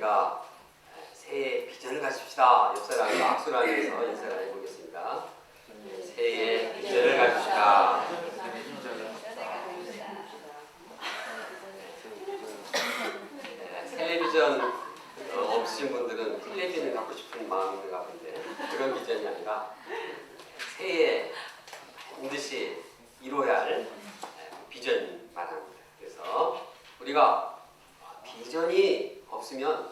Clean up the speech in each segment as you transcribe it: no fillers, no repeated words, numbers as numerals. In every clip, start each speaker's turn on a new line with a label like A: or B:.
A: 우리가 새해 비전을 가집시다. 옆 사람과 악수를 하면서 인사를 해보겠습니다. 새해 비전을 가집시다. 텔레비전 없으신 분들은 텔레비전을 갖고 싶은 마음인가 본데 그런 비전이 아니라 새해에 반드시 이뤄야 할 비전 말합니다. 그래서 우리가 비전이 없으면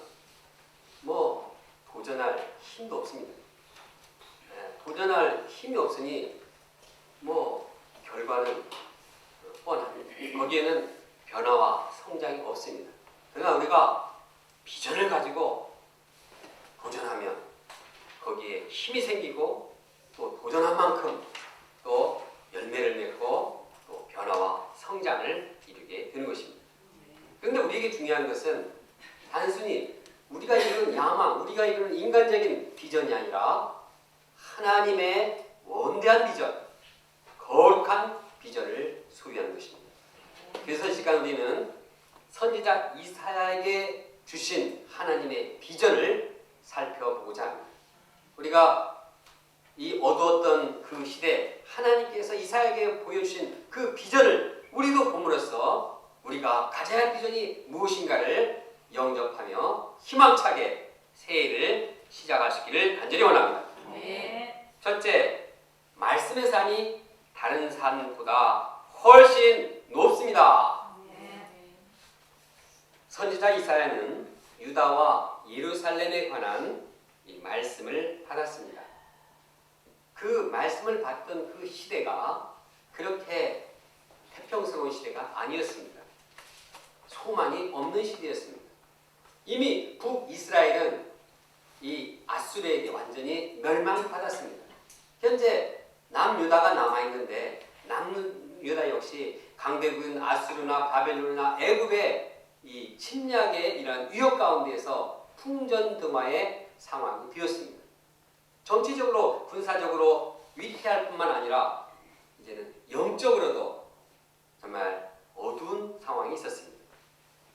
A: 뭐 도전할 힘도 없습니다. 도전할 힘이 없으니 뭐 결과는 뻔합니다. 거기에는 변화와 성장이 없습니다. 그러나 우리가 비전을 가지고 도전하면 거기에 힘이 생기고 또 도전한 만큼 또 열매를 맺고 또 변화와 성장을 이루게 되는 것입니다. 그런데 우리에게 중요한 것은 단순히 우리가 이루는 야망, 우리가 이루는 인간적인 비전이 아니라 하나님의 원대한 비전, 거룩한 비전을 소유하는 것입니다. 그래서 이 시간 우리는 선지자 이사야에게 주신 하나님의 비전을 살펴보고자 합니다. 우리가 이 어두웠던 그 시대 하나님께서 이사야에게 보여주신 그 비전을 우리도 봄으로써 우리가 가져야 할 비전이 무엇인가를 영접하며 희망차게 새해를 시작하시기를 간절히 원합니다.
B: 네.
A: 첫째, 말씀의 산이 다른 산보다 훨씬 높습니다.
B: 네.
A: 선지자 이사야는 유다와 예루살렘에 관한 이 말씀을 받았습니다. 그 말씀을 받던 그 시대가 그렇게 태평스러운 시대가 아니었습니다. 소망이 없는 시대였습니다. 이미 북이스라엘은 이 아수르에게 완전히 멸망받았습니다. 현재 남유다가 남아있는데 남유다 역시 강대국인 아수르나 바벨론이나 애굽의 이 침략의 이러한 위협 가운데에서 풍전등화의 상황이 되었습니다. 정치적으로 군사적으로 위태할 뿐만 아니라 이제는 영적으로도 정말 어두운 상황이 있었습니다.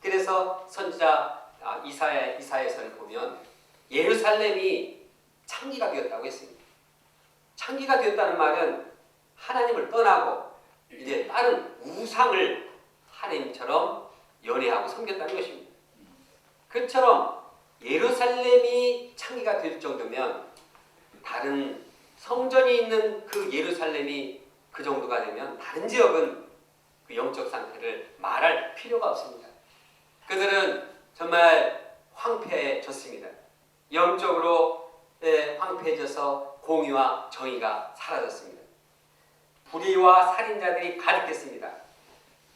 A: 그래서 선지자 이사야서를 보면 예루살렘이 창기가 되었다고 했습니다. 창기가 되었다는 말은 하나님을 떠나고 이제 다른 우상을 하나님처럼 연애하고 섬겼다는 것입니다. 그처럼 예루살렘이 창기가 될 정도면 다른 성전이 있는 그 예루살렘이 그 정도가 되면 다른 지역은 그 영적 상태를 말할 필요가 없습니다. 그들은 정말 황폐해졌습니다. 영적으로 황폐해져서 공의와 정의가 사라졌습니다. 불의와 살인자들이 가득했습니다.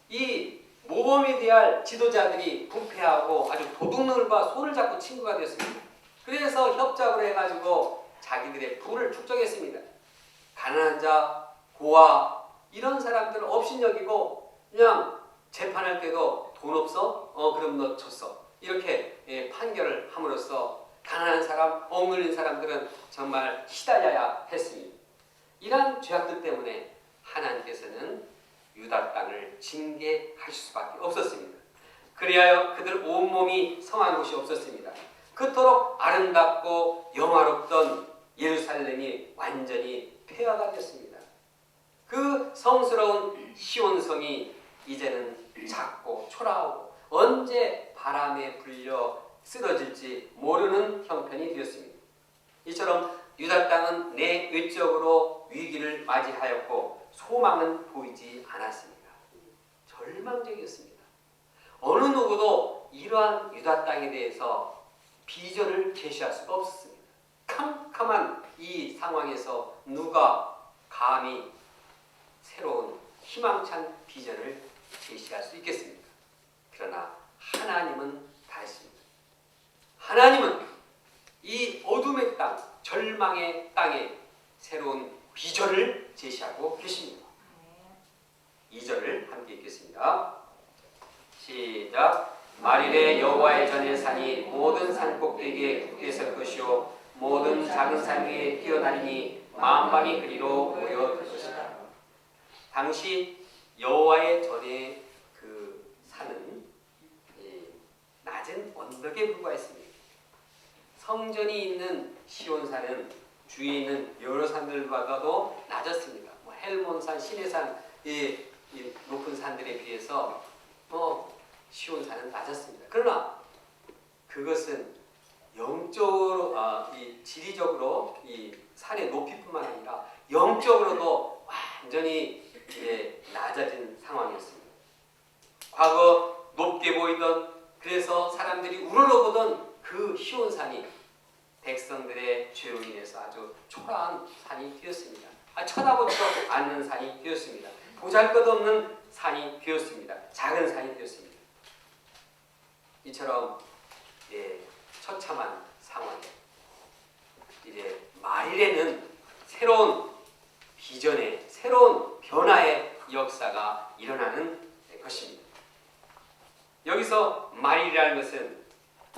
A: 이 모범이 되어야 할 지도자들이 부패하고 아주 도둑놈과 손을 잡고 친구가 되었습니다. 그래서 협작을 해가지고 자기들의 부를 축적했습니다. 가난한 자, 고아 이런 사람들을 업신여기고 그냥 재판할 때도 돈 없어? 그럼 너 졌어. 이렇게 판결을 함으로써 가난한 사람, 억눌린 사람들은 정말 시달려야 했습니다. 이러한 죄악들 때문에 하나님께서는 유다 땅을 징계하실 수밖에 없었습니다. 그리하여 그들 온몸이 성한 곳이 없었습니다. 그토록 아름답고 영화롭던 예루살렘이 완전히 폐허가 됐습니다. 그 성스러운 시온성이 이제는 작고 초라하고 언제 바람에 불려 쓰러질지 모르는 형편이 되었습니다. 이처럼 유다 땅은 내외적으로 위기를 맞이하였고 소망은 보이지 않았습니다. 절망적이었습니다. 어느 누구도 이러한 유다 땅에 대해서 비전을 제시할 수가 없었습니다. 캄캄한 이 상황에서 누가 감히 새로운 희망찬 비전을 제시할 수 있겠습니까? 그러나 하나님은 다르십니다. 하나님은 이 어둠의 땅, 절망의 땅에 새로운 비전을 제시하고 계십니다. 2절을 함께 읽겠습니다. 시작. 만일에 여호와의 전의 산이 모든 산 꼭대기에 굳게 설 것이요 모든 작은 산 위에 뛰어다니니 만방이 그리로 모여들 것이다. 당시 여호와의 전의 그 산은 낮은 언덕에 불과했습니다. 성전이 있는 시온산은 주위에 있는 여러 산들보다도 낮았습니다. 뭐 헬몬산, 시내산 이 높은 산들에 비해서 시온산은 낮았습니다. 그러나 그것은 영적으로 이 지리적으로 이 산의 높이뿐만 아니라 영적으로도 완전히 낮아진 상황이었습니다. 과거 높게 보이던 그래서 사람들이 우러러보던 그 시온산이 백성들의 죄로 인해서 아주 초라한 산이 되었습니다. 쳐다보지도 않는 산이 되었습니다. 보잘것없는 산이 되었습니다. 작은 산이 되었습니다. 이처럼 처참한 상황에 이제 말일에는 새로운 비전의 새로운 변화의 역사가 일어나는 것입니다. 여기서 말일이라는 것은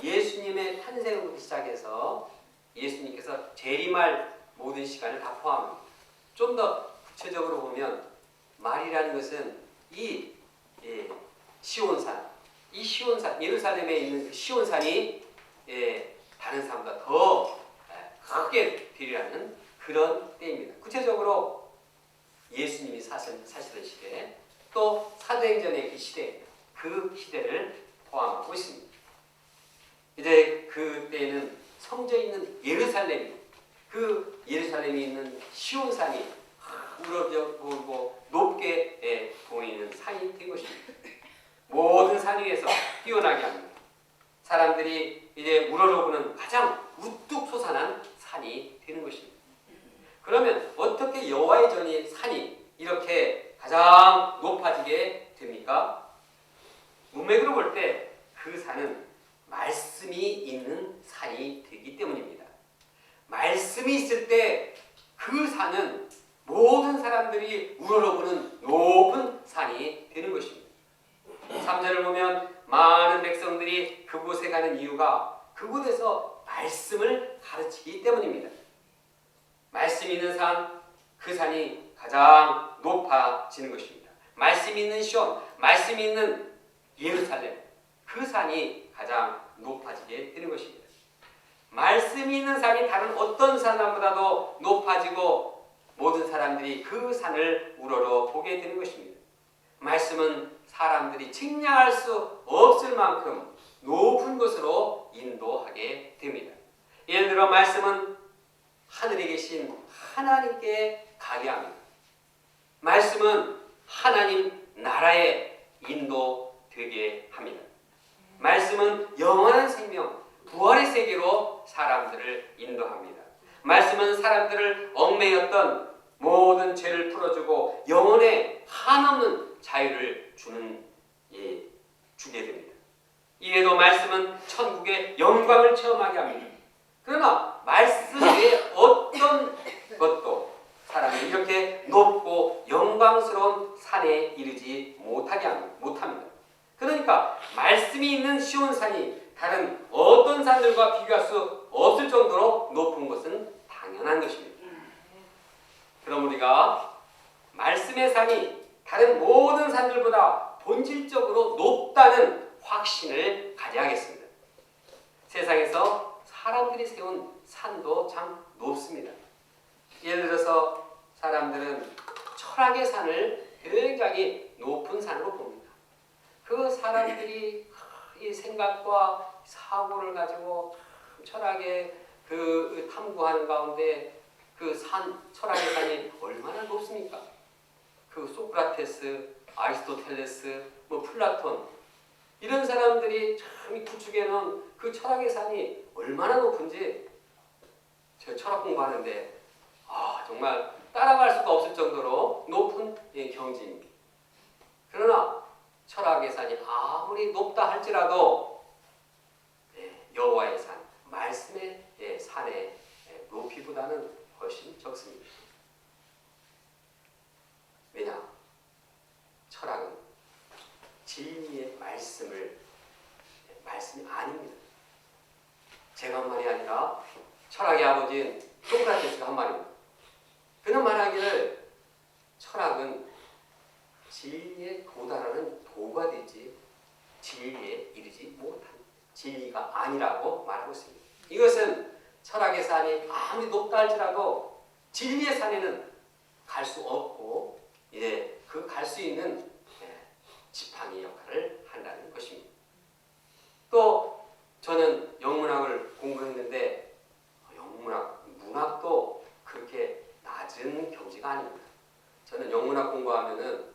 A: 예수님의 탄생부터 시작해서 예수님께서 재림할 모든 시간을 다 포함합니다. 좀 더 구체적으로 보면 말이라는 것은 이 시온산, 이 시온산, 예루살렘에 있는 그 시온산이 다른 산보다 더 크게 되리라는 그런 때입니다. 구체적으로 예수님이 사시던 시대, 또 사도행전의 그 시대, 그 시대를 포함하고 있습니다. 이제 그때는 성전이 있는 예루살렘이, 그 예루살렘이 있는 시온산이 우러져 보이고 높게 보이는 산이 된 것입니다. 모든 산 위에서 뛰어나게 합니다. 사람들이 이제 우러러보는 가장 우뚝 솟아난 산이 되는 것입니다. 그러면 어떻게 여호와의 전이 산이 이렇게 가장 높아지게 됩니까? 문맥으로 볼 때 그 산은 말씀이 있는 산이 되기 때문입니다. 말씀이 있을 때 그 산은 모든 사람들이 우러러보는 높은 산이 되는 것입니다. 3절을 보면 많은 백성들이 그곳에 가는 이유가 그곳에서 말씀을 가르치기 때문입니다. 말씀이 있는 산, 그 산이 가장 높아지는 것입니다. 말씀이 있는 시온, 말씀이 있는 예루살렘, 그 산이 가장 높아지게 되는 것입니다. 말씀이 있는 산이 다른 어떤 산보다도 높아지고 모든 사람들이 그 산을 우러러 보게 되는 것입니다. 말씀은 사람들이 측량할 수 없을 만큼 높은 곳으로 인도하게 됩니다. 예를 들어 말씀은 하늘에 계신 하나님께 가게 합니다. 말씀은 하나님 나라에 인도되게 합니다. 말씀은 영원한 생명, 부활의 세계로 사람들을 인도합니다. 말씀은 사람들을 얽매였던 모든 죄를 풀어주고 영혼의 한없는 자유를 주게 됩니다. 이외에도 말씀은 천국의 영광을 체험하게 합니다. 그러나 말씀 외에 어떤 것도 사람이 이렇게 높고 영광스러운 산에 이르지 못합니다. 그러니까 말씀이 있는 시온산이 다른 어떤 산들과 비교할 수 없을 정도로 높은 것은 당연한 것입니다. 그럼 우리가 말씀의 산이 다른 모든 산들보다 본질적으로 높다는 확신을 가져야겠습니다. 세상에서 사람들이 세운 산도 참 높습니다. 예를 들어서 사람들은 철학의 산을 굉장히 높은 산으로 봅니다. 그 사람들이 이 생각과 사고를 가지고 철학의 그 탐구하는 가운데 그 철학의 산이 얼마나 높습니까? 그 소크라테스, 아리스토텔레스, 플라톤 이런 사람들이 참 구축해놓은 그 철학의 산이 얼마나 높은지 제가 철학 공부하는데 정말 따라갈 수가 없을 정도로 높은 경지입니다. 그러나 철학의 산이 아무리 높다 할지라도 여호와의 산, 말씀의 산의 높이보다는 훨씬 적습니다. 왜냐? 철학은 진리의 말씀이 아닙니다. 제가 한 말이 아니라 철학의 아버지인 소크라테스가 한 말입니다. 그는 말하기를 철학은 진리에 도달하는 도가 되지 진리에 이르지 못한 진리가 아니라고 말하고 있습니다. 이것은 철학의 산이 아무리 높다 할지라도 진리의 산에는 갈 수 없고 그 갈 수 있는 지팡이 역할을 한다는 것입니다. 또 저는 영문학을 공부했는데 문학도 그렇게 낮은 경지가 아닙니다. 저는 영문학 공부하면은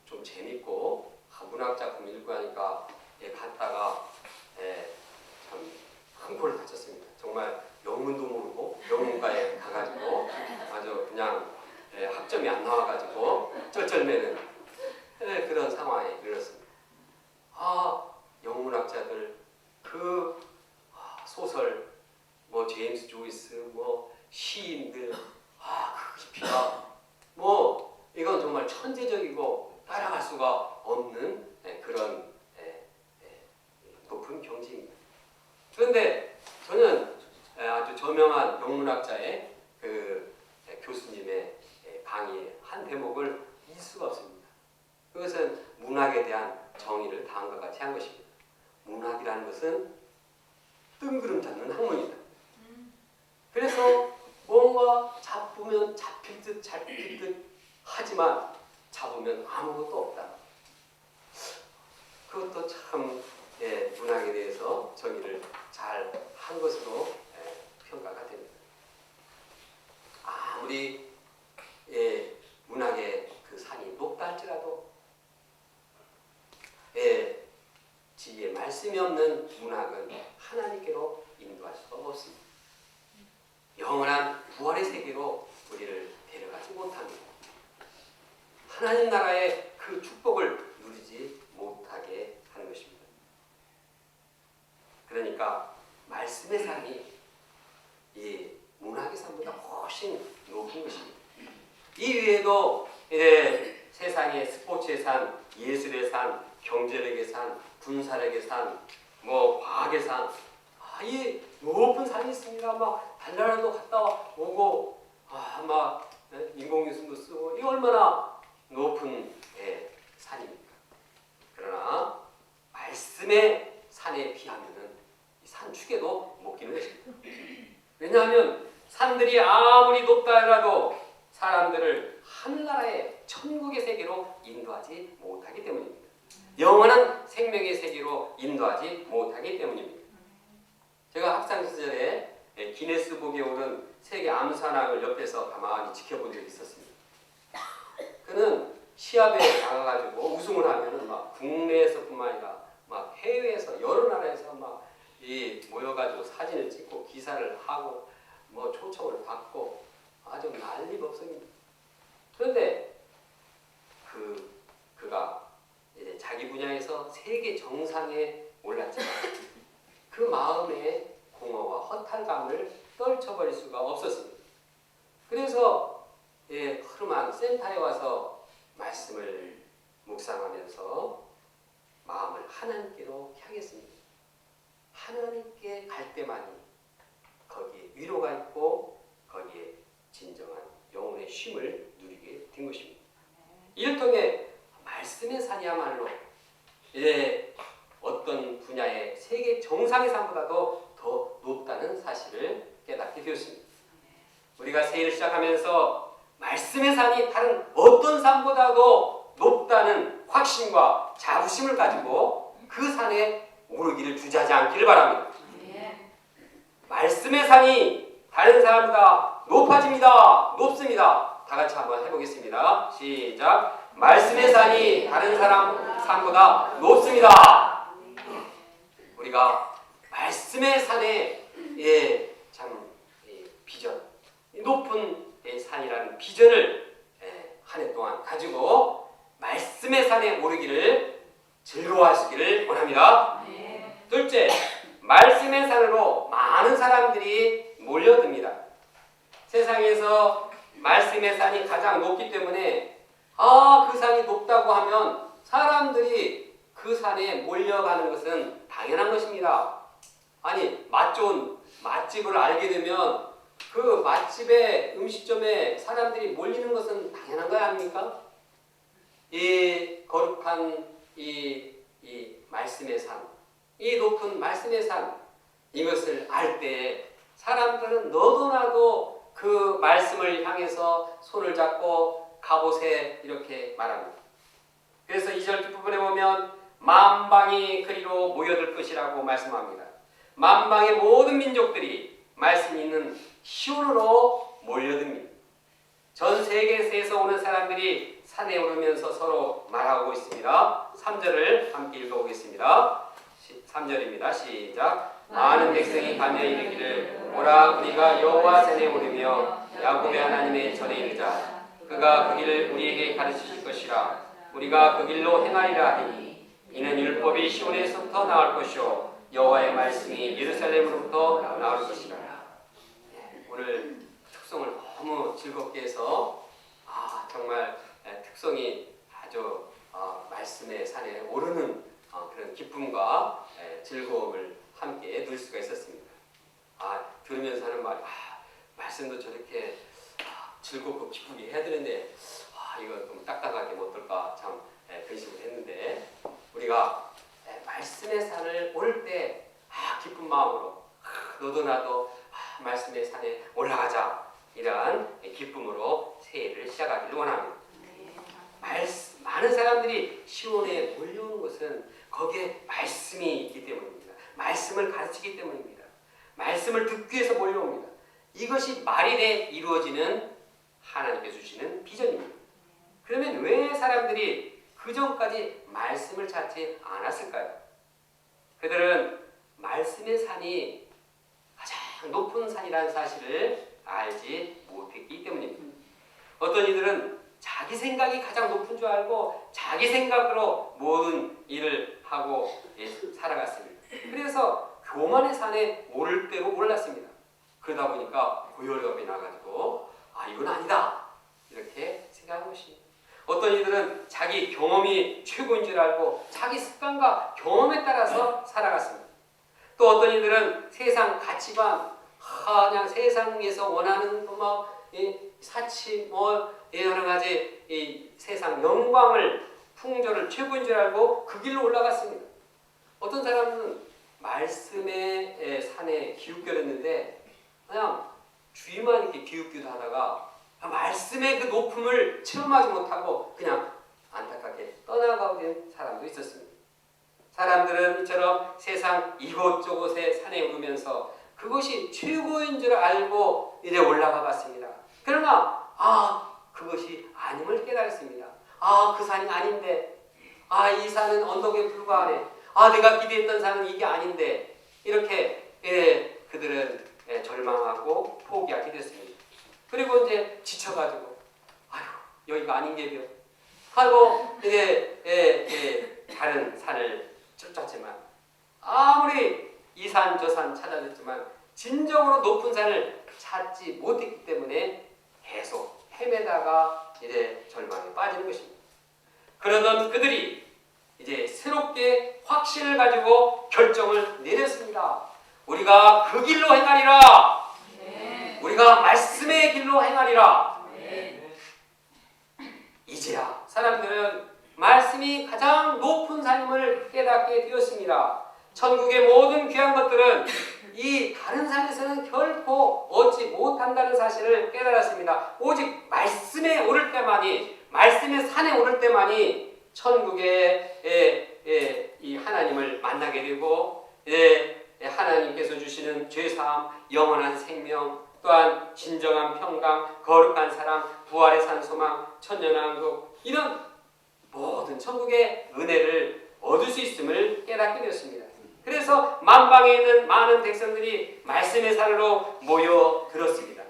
A: 좀 재밌고 문학 작품 읽고 하니까 갔다가 참 큰 골을 다쳤습니다. 정말 영문도 모르고 영문과에 가가지고 아주 그냥 학점이 안 나와가지고 쩔쩔매는 그런 상황에 이르렀습니다. 영문학자들 그 소설 뭐 제임스 조이스 뭐 시인들 그 깊이가 뭐 이건 정말 천재적이고 따라갈 수가 없는 그런 높은 경지입니다. 그런데 저는 아주 저명한 영문학자의 그 교수님의 강의의 한 대목을 잊을 수가 없습니다. 그것은 문학에 대한 정의를 다음과 같이 한 것입니다. 문학이라는 것은 뜬구름 잡는 학문이다. 그래서 뭔가 잡으면 잡힐 듯 하지만 잡으면 아무것도 없다. 그것도 참 문학에 대해서 정의를 잘 한 것으로 평가가 됩니다. 아무리 문학의 그 산이 높다 할지라도 지혜의 말씀이 없는 문학은 하나님께로 인도할 수가 없습니다. 영원한 부활의 세계로 우리를 데려가지 못합니다. 하나님 나라의 그 축복을 누리지 못하게 하는 것입니다. 그러니까 말씀의 산이 이 문학의 산보다 훨씬 높은 것입니다. 이 위에도 세상의 스포츠의 산, 예술의 산, 경제력의 산, 군사력의 산, 뭐 과학의 산, 이 높은 산이 있습니다. 막 달나라도 갔다 오고, 막 인공위성도 쓰고, 이 얼마나 높은 산입니까? 그러나 말씀의 산에 비하면은 이 산축에도 못 끼는 것입니다. 왜냐하면 산들이 아무리 높다 해도 사람들을 하늘나라의 천국의 세계로 인도하지 못하기 때문입니다. 영원한 생명의 세계로 인도하지 못하기 때문입니다. 제가 학창 시절에 기네스북에 오른 세계 암산왕을 옆에서 가만히 지켜본 적이 있었습니다. 그는 시합에 나가가지고 우승을 하면은 막 국내에서뿐만 아니라 막 해외에서 여러 나라에서 막 모여가지고 사진을 찍고 기사를 하고 뭐 초청을 받고 아주 난리법석입니다. 그런데 그가 이제 자기 분야에서 세계 정상에 올랐지만 그 마음의 공허와 허탈감을 떨쳐버릴 수가 없었습니다. 그래서 허름한 센터에 와서 말씀을 묵상하면서 마음을 하나님께로 향했습니다. 하나님께 갈 때만이 거기에 위로가 있고 거기에 진정한 영혼의 쉼을 누리게 된 것입니다. 이를 통해 말씀의 산이야말로 어떤 분야의 세계 정상의 산보다도 더 높다는 사실을 깨닫게 되었습니다. 우리가 새해를 시작하면서 말씀의 산이 다른 어떤 산보다도 높다는 확신과 자부심을 가지고 그 산에 오르기를 주저하지 않기를 바랍니다. 말씀의 산이 다른 사람보다 높아집니다. 높습니다. 다 같이 한번 해보겠습니다. 시작. 말씀의 산이 다른 사람 산보다 높습니다. 우리가 말씀의 산에 참 비전, 높은 산이라는 비전을 한 해 동안 가지고 말씀의 산에 오르기를 즐거워하시기를 원합니다. 둘째, 말씀의 산으로 많은 사람들이 몰려듭니다. 세상에서 말씀의 산이 가장 높기 때문에 그 산이 높다고 하면 사람들이 그 산에 몰려가는 것은 당연한 것입니다. 아니, 맛 좋은 맛집을 알게 되면 그 맛집의 음식점에 사람들이 몰리는 것은 당연한 거 아닙니까? 이 거룩한 이 말씀의 산, 이 높은 말씀의 산, 이것을 알 때 사람들은 너도 나도 그 말씀을 향해서 손을 잡고 가보세 이렇게 말합니다. 그래서 2절 뒷부분에 보면 만방이 그리로 모여들 것이라고 말씀합니다. 만방의 모든 민족들이 말씀이 있는 시온으로 몰려듭니다. 전 세계에서 오는 사람들이 산에 오르면서 서로 말하고 있습니다. 3절을 함께 읽어보겠습니다. 3절입니다. 시작. 많은 백성이 가며 이르기를 오라 우리가 여호와 산에 오르며 야곱의 하나님의 전에 이르자. 그가 그 길을 우리에게 가르치실 것이라. 우리가 그 길로 행하리라 하니 이는 율법이 시온에서부터 나올 것이요 여호와의 말씀이 예루살렘으로부터 나올 것이라. 오늘 특송을 너무 즐겁게 해서 정말 특송이 아주 말씀의 산에 오르는 그런 기쁨과 즐거움을 함께 누릴 수가 있었습니다. 들으면서 하는 말이 말씀도 저렇게 즐겁고 기쁘게 해야 되는데 이거 좀 딱딱하게 못할까 참 근심을 했는데 우리가 말씀의 산을 오를 때 기쁜 마음으로 너도 나도 말씀의 산에 올라가자 이러한 기쁨으로 새해를 시작하기를 원합니다. 많은 사람들이 시온에 몰려오는 것은 거기에 말씀이 있기 때문입니다. 말씀을 가르치기 때문입니다. 말씀을 듣기 위해서 몰려옵니다. 이것이 말일에 이루어지는 하나님께서 주시는 비전입니다. 그러면 왜 사람들이 그 전까지 말씀을 찾지 않았을까요? 그들은 말씀의 산이 가장 높은 산이라는 사실을 알지 못했기 때문입니다. 어떤 이들은 자기 생각이 가장 높은 줄 알고 자기 생각으로 모든 일을 하고 살아갔습니다. 그래서 교만의 산에 오를 대로 올랐습니다. 그러다 보니까 고혈압이 나가지고 이건 아니다 이렇게 생각한 것입니다. 어떤 이들은 자기 경험이 최고인 줄 알고 자기 습관과 경험에 따라서 살아갔습니다. 또 어떤 이들은 세상 가치관, 그냥 세상에서 원하는 사치, 여러 가지 이 세상 영광을 풍조를 최고인 줄 알고 그 길로 올라갔습니다. 어떤 사람은 말씀의 산에 기웃거렸는데 그냥 주위만 이렇게 기웃기도 하다가 말씀의 그 높음을 체험하지 못하고 그냥 안타깝게 떠나가는 사람도 있었습니다. 사람들은 이처럼 세상 이곳저곳에 산에 오르면서 그것이 최고인 줄 알고 이제 올라가 봤습니다. 그러나 그것이 아님을 깨달았습니다. 그 산이 아닌데, 이 산은 언덕에 불과하네. 내가 기대했던 산은 이게 아닌데, 이렇게 그들은 절망하고 포기하게 됐습니다. 그리고 이제 지쳐가지고 여기가 아닌 게요 하고 이제 다른 산을 쫓았지만 아무리 이 산 저 산 찾아냈지만 진정으로 높은 산을 찾지 못했기 때문에 계속 헤매다가 이제 절망에 빠지는 것입니다. 그러던 그들이 이제 새롭게 확신을 가지고 결정을 내렸습니다. 우리가 그 길로 행하리라. 우리가 말씀의 길로 행하리라. 이제야 사람들은 말씀이 가장 높은 산임을 깨닫게 되었습니다. 천국의 모든 귀한 것들은 이 다른 산에서는 결코 얻지 못한다는 사실을 깨달았습니다. 오직 말씀에 오를 때만이, 말씀의 산에 오를 때만이 천국의 이 하나님을 만나게 되고 하나님께서 주시는 죄사함, 영원한 생명, 또한 진정한 평강, 거룩한 사랑, 부활의 산소망, 천년왕국 이런 모든 천국의 은혜를 얻을 수 있음을 깨닫게 되었습니다. 그래서 만방에 있는 많은 백성들이 말씀의 산으로 모여들었습니다.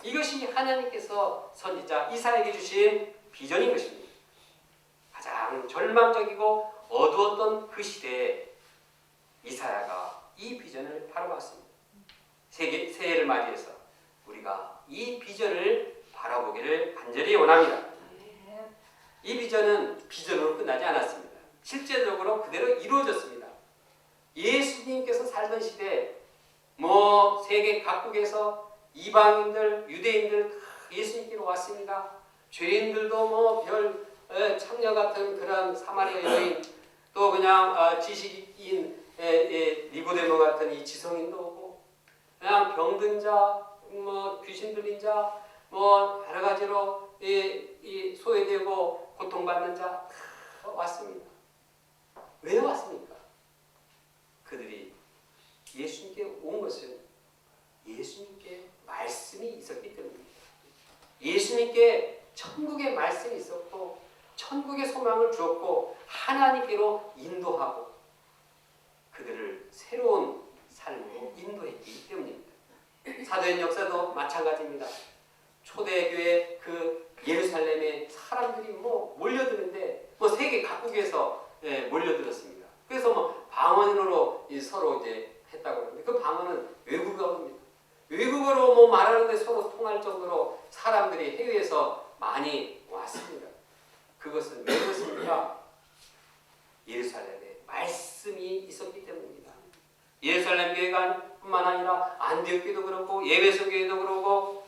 A: 이것이 하나님께서 선지자 이사야에게 주신 비전인 것입니다. 가장 절망적이고 어두웠던 그 시대에 이사야가 이 비전을 바라봤습니다. 새해를 맞이해서 우리가 이 비전을 바라보기를 간절히 원합니다. 이 비전은 비전으로 끝나지 않았습니다. 실제적으로 그대로 이루어졌습니다. 예수님께서 살던 시대에 세계 각국에서 이방인들, 유대인들 다 예수님께로 왔습니다. 죄인들도 창녀 같은 그런 사마리아 여인, 또 그냥 지식인 니고데모 같은 이 지성인도 그러나 병든 자, 뭐 귀신 들린 자, 뭐 여러 가지로 이 소외되고 고통받는 자 다 왔습니다. 왜 왔습니까? 그들이 예수님께 온 것은 예수님께 말씀이 있었기 때문입니다. 예수님께 천국의 말씀이 있었고 천국의 소망을 주었고 하나님께로 인도하고 그들을 새로운 삶으로 인도했기 때문입니다. 사도행 역사도 마찬가지입니다. 초대교회 그 예루살렘에 사람들이 뭐 몰려드는데 뭐 세계 각국에서 몰려들었습니다. 그래서 뭐 방언으로 서로 이제 했다고 하는데 그 방언은 외국어입니다. 외국어로 뭐 말하는데 서로 통할 정도로 사람들이 해외에서 많이 왔습니다. 그것은 왜 그렇습니까? 예루살렘에 말씀이 있었기 때문입니다. 예루살렘 교회가 뿐만 아니라 안디옥 교회도 그렇고 에베소 교회도 그렇고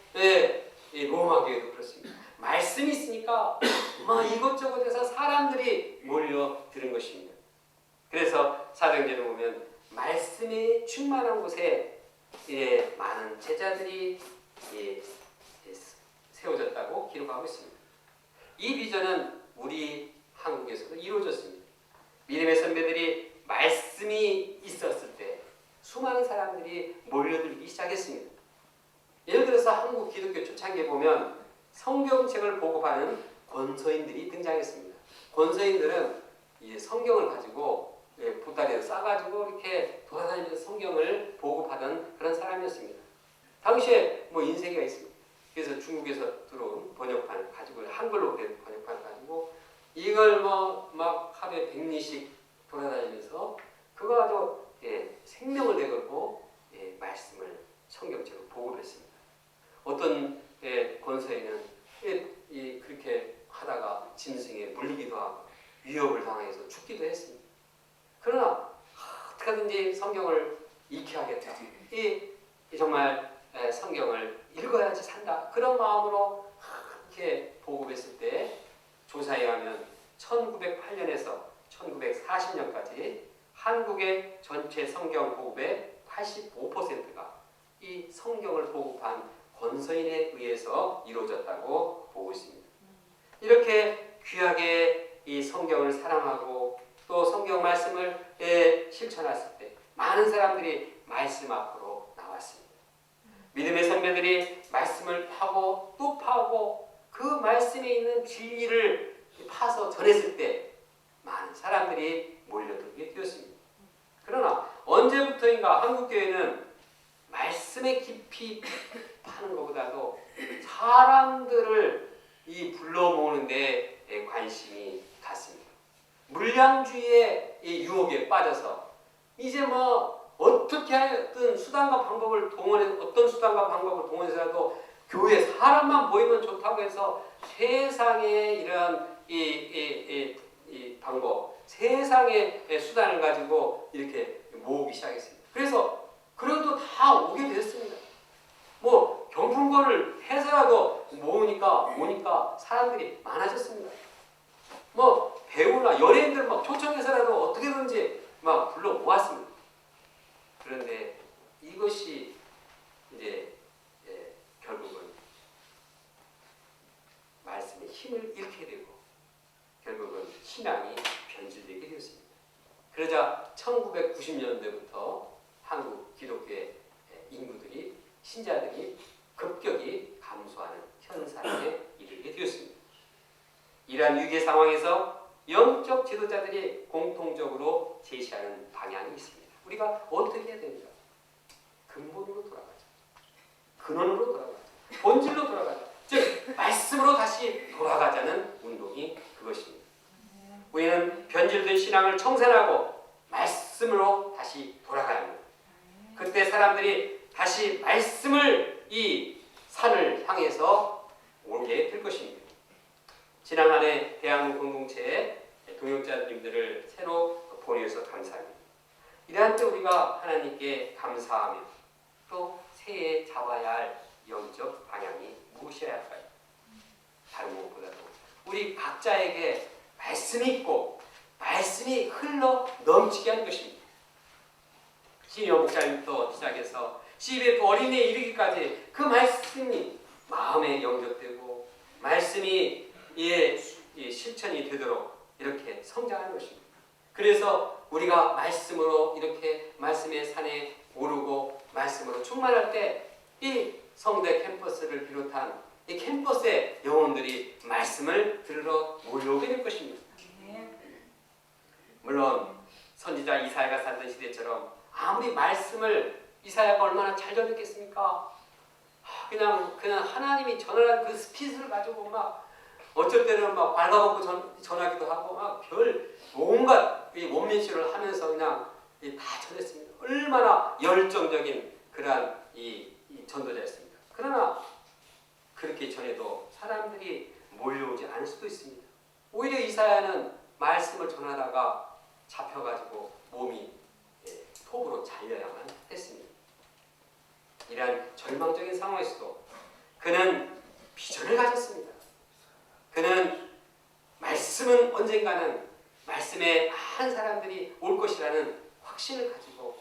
A: 로마 교회도 그렇습니다. 말씀이 있으니까 막 이것저것에서 사람들이 몰려드는 것입니다. 그래서 사도행전에 보면 말씀이 충만한 곳에 많은 제자들이 세워졌다고 기록하고 있습니다. 이 비전은 우리 한국에서도 이루어졌습니다. 믿음의 선배들이 말씀이 있었을 때 수많은 사람들이 몰려들기 시작했습니다. 예를 들어서 한국 기독교 초창기에 보면 성경책을 보급하는 권서인들이 등장했습니다. 권서인들은 이 성경을 가지고 보따리에 싸가지고 이렇게 돌아다니면서 성경을 보급하던 그런 사람이었습니다. 당시에 뭐 인쇄기가 있습니다. 그래서 중국에서 들어온 번역판을 가지고 한글로 된 번역판을 가지고 이걸 뭐 막 하루에 100리씩 돌아다니면서 그거 가지고 생명을 내걸고 말씀을 성경책으로 보급했습니다. 어떤 권서에는 그렇게 하다가 짐승에 물리기도 하고 위협을 당해서 죽기도 했습니다. 그러나 어떻게든지 성경을 익히 하겠다. 정말 성경을 읽어야지 산다. 그런 마음으로 이렇게 보급했을 때 조사에 하면 1908년에서 1940년까지 한국의 전체 성경 보급의 85%가 이 성경을 보급한 권서인에 의해서 이루어졌다고 보고 있습니다. 이렇게 귀하게 이 성경을 사랑하고 또 성경 말씀을 실천했을 때 많은 사람들이 말씀 앞으로 나왔습니다. 믿음의 선배들이 말씀을 파고 또 파고 그 말씀에 있는 진리를 파서 전했을 때 많은 사람들이 몰려들게 되었습니다. 그러나 언제부터인가 한국교회는 말씀에 깊이 파는 것보다도 사람들을 불러 모으는 데 관심이 갔습니다. 물량주의의 유혹에 빠져서 이제 뭐 어떻게 하든 수단과 방법을 동원해서라도 교회 사람만 모이면 좋다고 해서 세상의 이런 방법, 세상의 수단을 가지고 이렇게 모으기 시작했습니다. 그래서 그래도 다 오게 됐습니다. 뭐 경품권을 해서라도 모으니까 사람들이 많아졌습니다. 뭐 배우나 연예인들 막 초청해서라도 어떻게든지 막 불러 모았습니다. 그런데 이것이 이제 결국은 말씀의 힘을 잃게 되고 결국은 신앙이 변질되게 되었습니다. 그러자 1990년대부터 한국 기독교의 인구들이 신자들이 급격히 감소하는 현상에 이르게 되었습니다. 이러한 위기 상황에서 영적 지도자들이 공통적으로 제시하는 방향이 있습니다. 우리가 어떻게 해야 됩니까? 근본으로 돌아가자. 근원으로 돌아가자. 본질로 돌아가자. 즉 말씀으로 다시 돌아가자는 운동이 그것입니다. 우리는 변질된 신앙을 청산하고 말씀으로 다시 돌아가야 합니다. 그때 사람들이 다시 말씀을 이 산을 향해서 오게 될 것입니다. 지난 한 해 대한민국 공동체에 동역자님들을 새로 보내서 감사합니다. 이러한 때 우리가 하나님께 감사하며 또 새해에 잡아야 할 영적 방향이 무엇이어야 할까요? 다른 무엇보다도 우리 각자에게 말씀이 있고 말씀이 흘러 넘치게 하는 것입니다. 신여 목사님부터 시작해서 CBF 어린이에 이르기까지 그 말씀이 마음에 영접되고 말씀이 실천이 되도록 이렇게 성장하는 것입니다. 그래서 우리가 말씀으로 이렇게 말씀의 산에 오르고 말씀으로 충만할 때 이 성대 캠퍼스를 비롯한 이 캠퍼스의 영혼들이 말씀을 들으러 몰려오게 될 것입니다. 물론 선지자 이사야가 살던 시대처럼 아무리 말씀을 이사야가 얼마나 잘 전했겠습니까? 그냥 하나님이 전하는 그 스피드를 가지고 막 어쩔 때는 막 발가벗고 전하기도 하고 막 별 온갖 원민시를 하면서 그냥 다 전했습니다. 얼마나 열정적인 그러한 이 전도자였습니다. 그러나 그렇게 전해도 사람들이 몰려오지 않을 수도 있습니다. 오히려 이사야는 말씀을 전하다가 잡혀가지고 몸이 톱으로 잘려야만 했습니다. 이러한 절망적인 상황에서도 그는 비전을 가졌습니다. 그는 말씀은 언젠가는 말씀에 많은 사람들이 올 것이라는 확신을 가지고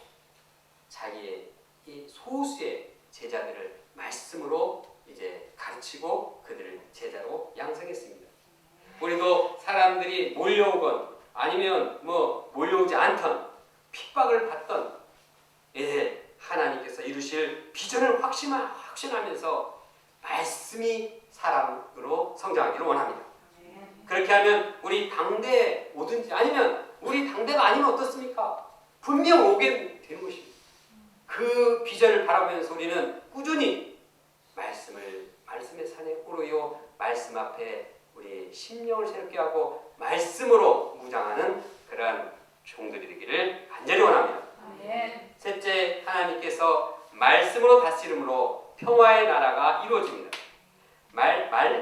A: 자기의 이 소수의 제자들을 말씀으로 이제 가르치고 그들을 제자로 양성했습니다. 우리도 사람들이 몰려오건 아니면 몰려오지 않던 핍박을 받던 하나님께서 이루실 비전을 확신하면서 말씀이 사람으로 성장하기를 원합니다. 그렇게 하면 우리 당대에 오든지 아니면 우리 당대가 아니면 어떻습니까? 분명 오게 되는 것입니다. 그 비전을 바라보면서 우리는 꾸준히 말씀의 산에 오르요 말씀 앞에 우리 심령을 새롭게 하고 말씀으로 무장하는 그러한 종들이 되기를 간절히 원합니다. 셋째, 하나님께서 말씀으로 다스림으로 평화의 나라가 이루어집니다.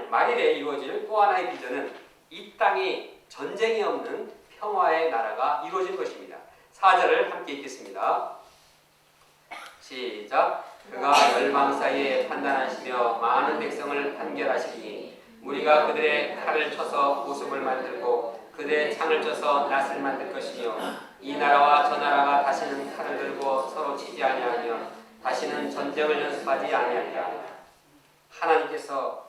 A: 말일에 이루어질 또 하나의 비전은 이 땅에 전쟁이 없는 평화의 나라가 이루어지는 것입니다. 4절을 함께 읽겠습니다. 시작. 그가 열방 사이에 판단하시며 많은 백성을 판결하시니 무리가 그들의 칼을 쳐서 보습을 만들고 그들의 창을 쳐서 낫을 만들 것이며 이 나라와 저 나라가 다시는 칼을 들고 서로 치지 아니하며 다시는 전쟁을 연습하지 아니하리라. 하나님께서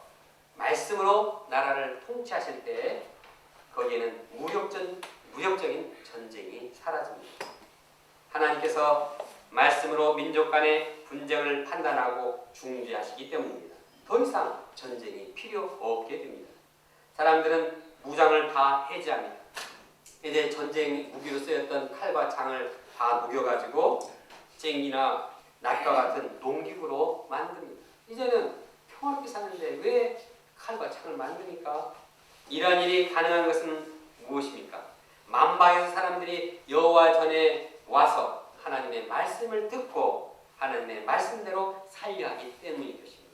A: 말씀으로 나라를 통치하실 때 거기에는 무력적인 전쟁이 사라집니다. 하나님께서 말씀으로 민족 간의 분쟁을 판단하고 중지하시기 때문입니다. 더 이상 전쟁이 필요 없게 됩니다. 사람들은 무장을 다 해제합니다. 이제 전쟁 무기로 쓰였던 칼과 창을 다 녹여가지고 쟁이나 낫과 같은 농기구로 만듭니다. 이제는 평화롭게 사는데 왜 칼과 창을 만드니까? 이러한 일이 가능한 것은 무엇입니까? 만방에서 사람들이 여호와 전에 와서 하나님의 말씀을 듣고 하나님의 말씀대로 살려하기 때문인 것입니다.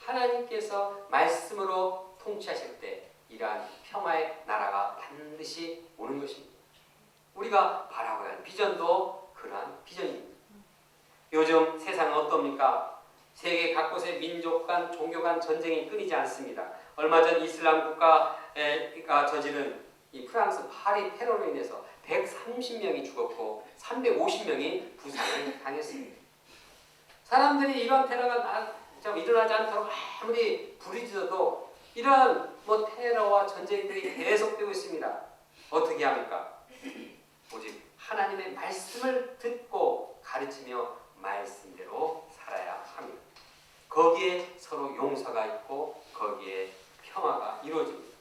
A: 하나님께서 말씀으로 통치하실 때 이러한 평화의 나라가 반드시 오는 것입니다. 우리가 바라보아야 할 비전도 그러한 비전입니다. 요즘 세상은 어떻습니까? 세계 각곳의 민족 간, 종교 간 전쟁이 끊이지 않습니다. 얼마 전 이슬람 국가가 저지른 이 프랑스 파리 테러로 인해서 130명이 죽었고 350명이 부상을 당했습니다. 사람들이 이런 테러가 일어나지 않도록 아무리 부르짖어도 이러한 테러와 전쟁들이 계속되고 있습니다. 어떻게 합니까? 오직 하나님의 말씀을 듣고 가르치며 말씀대로 살아야 합니다. 거기에 서로 용서가 있고 거기에 평화가 이루어집니다.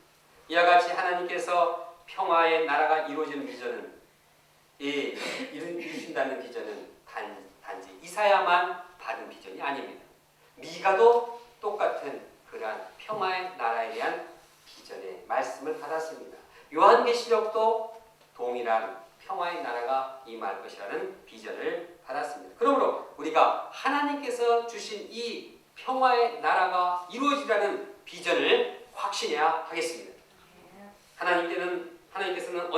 A: 이와 같이 하나님께서 평화의 나라가 이루어지는 비전은 이루신다는 비전은 단지 이사야만 받은 비전이 아닙니다. 미가도 똑같은 그러한 평화의 나라에 대한 비전의 말씀을 받았습니다. 요한계시록도 동일한 평화의 나라가 임할 것이라는 비전을 받았습니다. 그러므로 우리가 하나님께서 주신 이 평화의 나라가 이루어지라는 비전을 확신해야 하겠습니다. 하나님께서는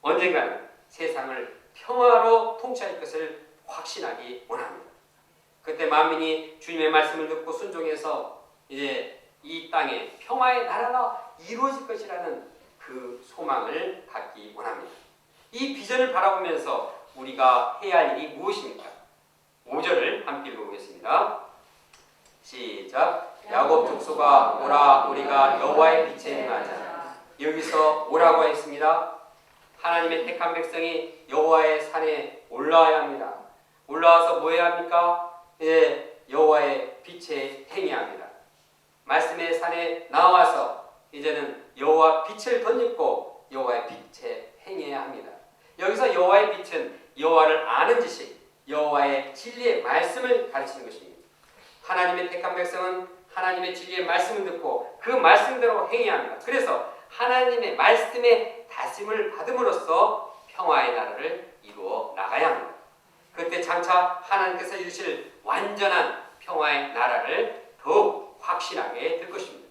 A: 언젠가는 세상을 평화로 통치할 것을 확신하기 원합니다. 그때 만민이 주님의 말씀을 듣고 순종해서 이제 이 땅에 평화의 나라가 이루어질 것이라는 그 소망을 갖기 원합니다. 이 비전을 바라보면서 우리가 해야 할 일이 무엇입니까? 5절을 함께 읽어보겠습니다. 시작. 야곱 족속아 오라 우리가 여호와의 빛에 행하자. 여기서 오라고 했습니다. 하나님의 택한 백성이 여호와의 산에 올라와야 합니다. 올라와서 뭐 해야 합니까? 여호와의 빛에 행해야 합니다. 말씀의 산에 나와서 이제는 여호와 빛을 덧입고 여호와의 빛에 행해야 합니다. 여기서 여호와의 빛은 여호와를 아는 지식, 여호와의 진리의 말씀을 가르치는 것입니다. 하나님의 택한 백성은 하나님의 진리의 말씀을 듣고 그 말씀대로 행해야 합니다. 그래서 하나님의 말씀의 다짐을 받음으로써 평화의 나라를 이루어 나가야 합니다. 그때 장차 하나님께서 주실 완전한 평화의 나라를 더욱 확신하게 될 것입니다.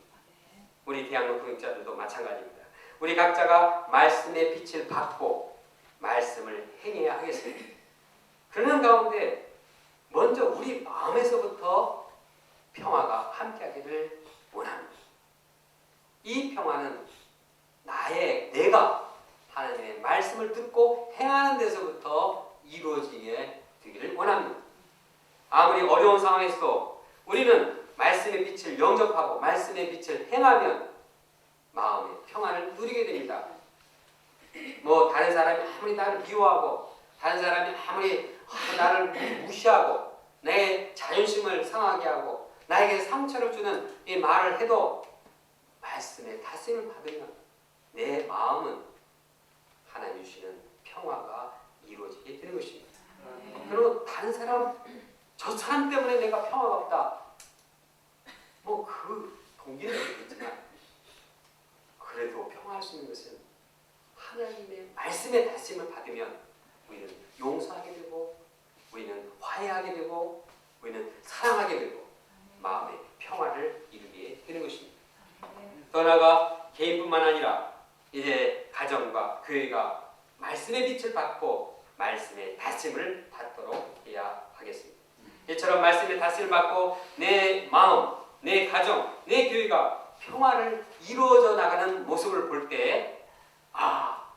A: 우리 대학로 교육자들도 마찬가지입니다. 우리 각자가 말씀의 빛을 받고 말씀을 행해야 하겠습니다. 그러는 가운데 먼저 우리 마음에서부터 평화가 함께하기를 원합니다. 이 평화는 내가 하나님의 말씀을 듣고 행하는 데서부터 이루어지게 되기를 원합니다. 아무리 어려운 상황에서도 우리는 말씀의 빛을 영접하고 말씀의 빛을 행하면 마음의 평안을 누리게 됩니다. 다른 사람이 아무리 나를 미워하고 다른 사람이 아무리 나를 무시하고 내 자존심을 상하게 하고 나에게 상처를 주는 이 말을 해도 말씀의 다짐을 받으면 내 마음은 하나님 주시는 평화가 이루어지게 되는 것입니다. 그리고 다른 사람, 저 사람 때문에 내가 평화가 없다. 그 동기는 있지만 그래도 평화할 수 있는 것은 하나님의 말씀의 다짐을 받으면 우리는 용서하게 되고 우리는 화해하게 되고 우리는 사랑하게 되고 마음의 평화를 이루게 되는 것입니다. 또 하나가 개인뿐만 아니라 이제 가정과 교회가 말씀의 빛을 받고 말씀의 다짐을 받도록 해야 하겠습니다. 이처럼 말씀의 다짐을 받고 내 마음, 내 가정, 내 교회가 평화를 이루어져 나가는 모습을 볼 때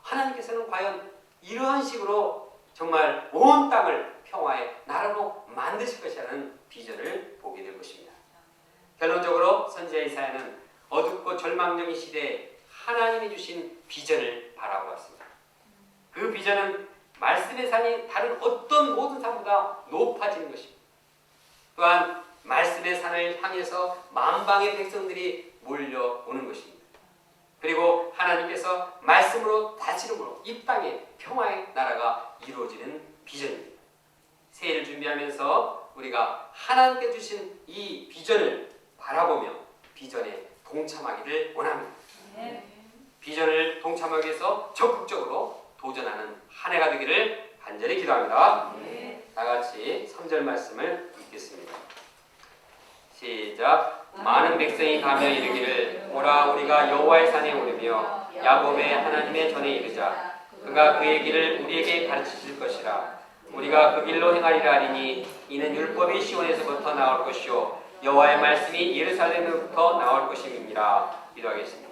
A: 하나님께서는 과연 이러한 식으로 정말 온 땅을 평화의 나라로 만드실 것이라는 비전을 보게 될 것입니다. 결론적으로 선지자 이사야는 어둡고 절망적인 시대에 하나님이 주신 비전을 바라보았습니다. 그 비전은 말씀의 산이 다른 어떤 모든 산보다 높아지는 것입니다. 또한 말씀의 산을 향해서 만방의 백성들이 몰려오는 것입니다. 그리고 하나님께서 말씀으로 다스림으로 이 땅에 평화의 나라가 이루어지는 비전입니다. 새해를 준비하면서 우리가 하나님께 주신 이 비전을 바라보며 비전에 동참하기를 원합니다. 비전을 동참하기 위해서 적극적으로 도전하는 한 해가 되기를 간절히 기도합니다. 다 같이 3절 말씀을 읽겠습니다. 시작. 많은 백성이 가며 이르기를 오라 우리가 여호와의 산에 오르며 야곱의 하나님의 전에 이르자. 그가 그의 길을 우리에게 가르치실 것이라. 우리가 그 길로 행하리라 하리니 이는 율법이 시온에서부터 나올 것이요 여호와의 말씀이 예루살렘으로부터 나올 것임이니라. 기도하겠습니다.